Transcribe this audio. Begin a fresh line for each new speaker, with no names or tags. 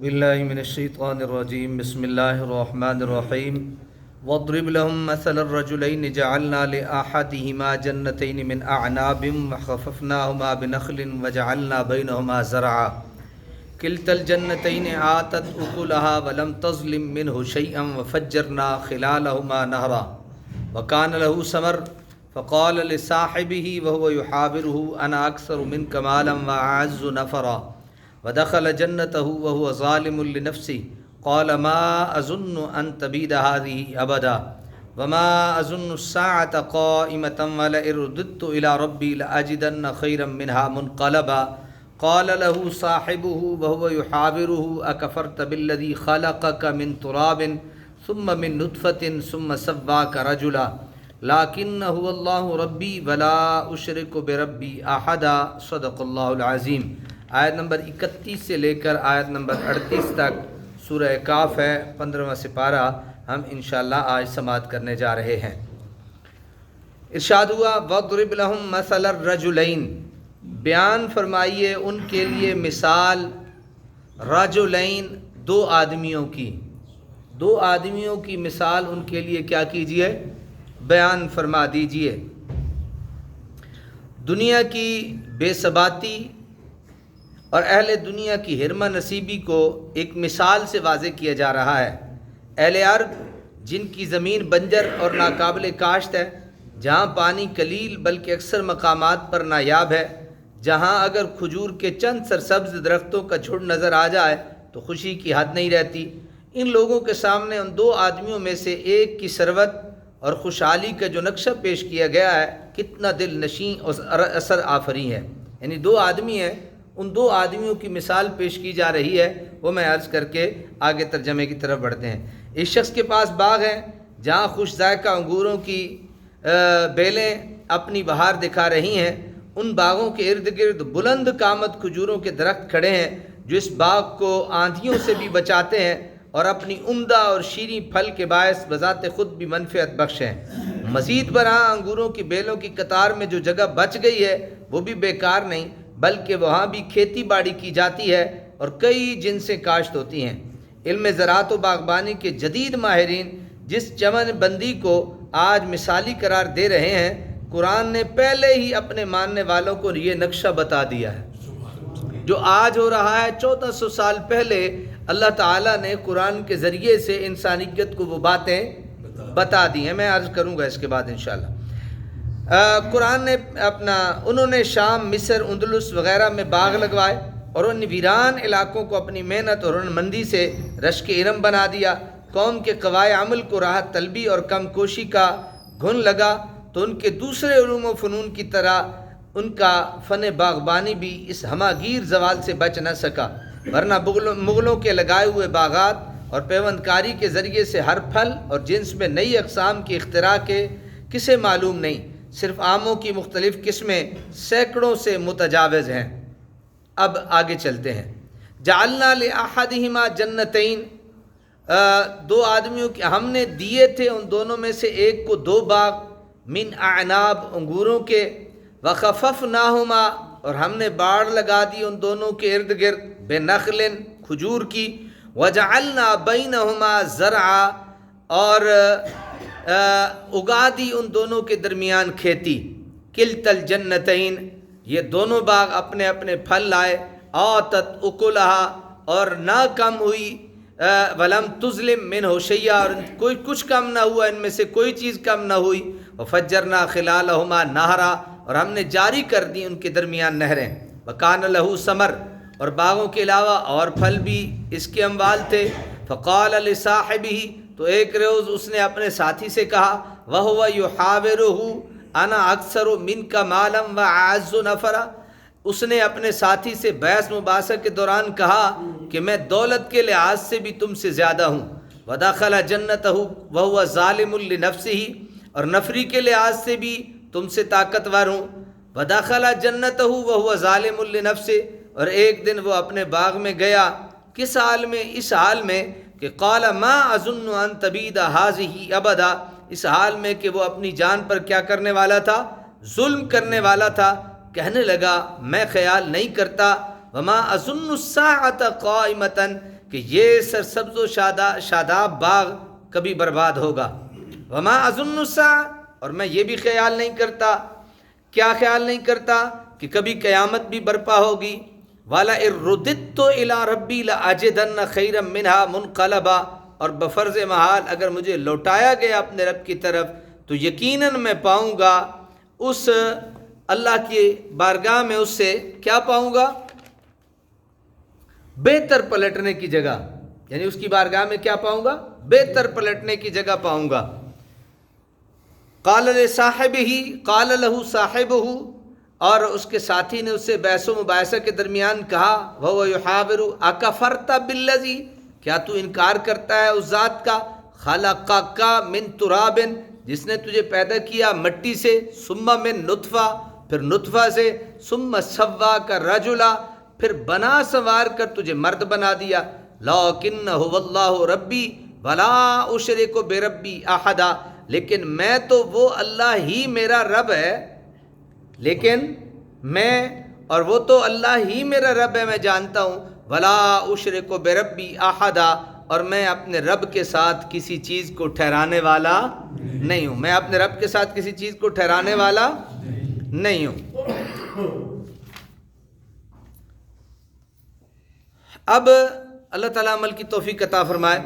باللہ من الشیطان الرجیم بسم اللہ الرحمن الرحیم واضرب لهم مثل الرجلین جعلنا لأحدہما جنتین من اعناب وخففناہما بنخل وجعلنا بینہما زرعا کلتا الجنتین آتت اکلها ولم تظلم منہ شیئا وفجرنا خلالہما نہرا وکان له ثمر فقال لصاحبہ وهو يحاورہ انا اکثر منک مالا واعز نفرا ودخل جنته وهو ظالم لنفسه قال ما أظن أن تبيد هذه أبدا وما أظن الساعة قائمة ولئن رددت إلى ربي لأجدن خيرا منها منقلبا قال له صاحبه وهو يحاوره أكفرت بالذي خلقك من تراب ثم من نطفة ثم سواك رجلا لكن هو الله ربي ولا أشرك بربي أحدا صدق الله العظيم۔ آیت نمبر 31 سے لے کر آیت نمبر 38 تک سورہ کاف ہے، 15واں سپارہ ہم انشاءاللہ آج سماعت کرنے جا رہے ہیں۔ ارشاد ہوا وَاضْرِبْ لَهُمْ مَثَلَ الرَّجُلَيْن، بیان فرمائیے ان کے لیے مثال رجلین، دو آدمیوں کی مثال ان کے لیے کیا کیجئے، بیان فرما دیجئے۔ دنیا کی بے ثباتی اور اہل دنیا کی حرمہ نصیبی کو ایک مثال سے واضح کیا جا رہا ہے۔ اہل ارض جن کی زمین بنجر اور ناقابل کاشت ہے، جہاں پانی قلیل بلکہ اکثر مقامات پر نایاب ہے، جہاں اگر کھجور کے چند سرسبز درختوں کا جھڑ نظر آ جائے تو خوشی کی حد نہیں رہتی، ان لوگوں کے سامنے ان دو آدمیوں میں سے ایک کی ثروت اور خوشحالی کا جو نقشہ پیش کیا گیا ہے کتنا دل نشیں اور اثر آفریں ہے۔ یعنی دو آدمی ہیں، ان دو آدمیوں کی مثال پیش کی جا رہی ہے، وہ میں عرض کر کے آگے ترجمے کی طرف بڑھتے ہیں۔ ایک شخص کے پاس باغ ہے جہاں خوش ذائقہ انگوروں کی بیلیں اپنی بہار دکھا رہی ہیں، ان باغوں کے ارد گرد بلند قامت کھجوروں کے درخت کھڑے ہیں جو اس باغ کو آندھیوں سے بھی بچاتے ہیں اور اپنی عمدہ اور شیریں پھل کے باعث بذات خود بھی منفعت بخش ہیں۔ مزید برآں انگوروں کی بیلوں کی قطار میں جو جگہ بچ گئی ہے وہ بھی بیکار نہیں، بلکہ وہاں بھی کھیتی باڑی کی جاتی ہے اور کئی جنسیں کاشت ہوتی ہیں۔ علم زراعت و باغبانی کے جدید ماہرین جس چمن بندی کو آج مثالی قرار دے رہے ہیں، قرآن نے پہلے ہی اپنے ماننے والوں کو یہ نقشہ بتا دیا ہے۔ جو آج ہو رہا ہے 1400 سال پہلے اللہ تعالیٰ نے قرآن کے ذریعے سے انسانیت کو وہ باتیں بتا دی ہیں، میں عرض کروں گا اس کے بعد انشاءاللہ۔ قرآن نے انہوں نے شام، مصر، اندلس وغیرہ میں باغ لگوائے اور ان ویران علاقوں کو اپنی محنت اور ہنرمندی سے رشک ارم بنا دیا۔ قوم کے قواعد عمل کو راحت طلبی اور کم کوشی کا گھن لگا تو ان کے دوسرے علوم و فنون کی طرح ان کا فن باغبانی بھی اس ہماگیر زوال سے بچ نہ سکا، ورنہ مغلوں کے لگائے ہوئے باغات اور پیوند کاری کے ذریعے سے ہر پھل اور جنس میں نئی اقسام کی اختراع کے کسے معلوم نہیں، صرف آموں کی مختلف قسمیں سینکڑوں سے متجاوز ہیں۔ اب آگے چلتے ہیں۔ جعلنا لأحدہما جنتین، دو آدمیوں کے ہم نے دیے تھے ان دونوں میں سے ایک کو دو باغ، من اعناب انگوروں کے، وخففناہما اور ہم نے باڑ لگا دی ان دونوں کے ارد گرد، بنخل کھجور کی، وجعلنا بینہما زرعا اور اگا دی ان دونوں کے درمیان کھیتی۔ کلتا الجنتین، یہ دونوں باغ اپنے اپنے پھل لائے، آتت اکلہا اور نہ کم ہوئی، ولم تظلم منہ شیئا اور کوئی کچھ کم نہ ہوا، ان میں سے کوئی چیز کم نہ ہوئی، وفجرنا خلالہما نہرا اور ہم نے جاری کر دی ان کے درمیان نہریں، وکان لہ ثمر اور باغوں کے علاوہ اور پھل بھی اس کے اموال تھے، فقال لصاحبہ تو ایک روز اس نے اپنے ساتھی سے کہا، وَهُوَ يُحَاوِرُهُ أَنَا أَكْثَرُ مِنْكَ مَالًا وَأَعَزُّ نَفَرًا، اس نے اپنے ساتھی سے بحث مباحثہ کے دوران کہا کہ میں دولت کے لحاظ سے بھی تم سے زیادہ ہوں، وَدَخَلَ جَنَّتَهُ وَهُوَ ظَالِمٌ لِنَفْسِهِ اور نفری کے لحاظ سے بھی تم سے طاقتور ہوں، وَدَخَلَ جَنَّتَهُ وَهُوَ ظَالِمٌ لِنَفْسِهِ اور ایک دن وہ اپنے باغ میں گیا، کس حال میں؟ اس حال میں کہ قال ما اظن ان تبید هذه ابدا، اس حال میں کہ وہ اپنی جان پر کیا کرنے والا تھا؟ ظلم کرنے والا تھا۔ کہنے لگا میں خیال نہیں کرتا وما اظن الساعة قائمة کہ یہ سرسبز و شاداب باغ کبھی برباد ہوگا. وما اظن الساعہ، اور میں یہ بھی خیال نہیں کرتا، کیا خیال نہیں کرتا کہ کبھی قیامت بھی برپا ہوگی. وَلَئِن رُدِدتُّ إِلَىٰ رَبِّي لَأَجِدَنَّ خَيْرًا مِّنْهَا مُنْقَلَبًا، اور بفرض محال اگر مجھے لوٹایا گیا اپنے رب کی طرف تو یقیناً میں پاؤں گا اس اللہ کی بارگاہ میں اس سے کیا پاؤں گا؟ بہتر پلٹنے کی جگہ. یعنی اس کی بارگاہ میں کیا پاؤں گا؟ بہتر پلٹنے کی جگہ پاؤں گا. قال له صاحبہ، اور اس کے ساتھی نے اس سے بحث و مباحثہ کے درمیان کہا، وَهُوَ يُحَاوِرُ أَكَفَرْتَ بِالَّذِي، کیا تو انکار کرتا ہے اس ذات کا، خَلَقَكَ مِن تُرَابٍ، جس نے تجھے پیدا کیا مٹی سے، ثُمَّ مِن نُطْفَةٍ، پھر نطفہ سے، ثُمَّ سَوَّاكَ رَجُلًا، پھر بنا سنوار کر تجھے مرد بنا دیا. لَكِنَّ هُوَ اللَّهُ رَبِّي وَلَا أُشْرِكُ بِرَبِّي أَحَدًا، لیکن میں تو وہ اللہ ہی میرا رب ہے، لیکن میں اور وہ تو اللہ ہی میرا رب ہے، میں جانتا ہوں. وَلَا أُشْرِكُ بِرَبِّي أَحَدًا، اور میں اپنے رب کے ساتھ کسی چیز کو ٹھہرانے والا نہیں ہوں. میں اپنے رب کے ساتھ کسی چیز کو ٹھہرانے والا نہیں ہوں. اب اللہ تعالیٰ عمل کی توفیق عطا فرمائے.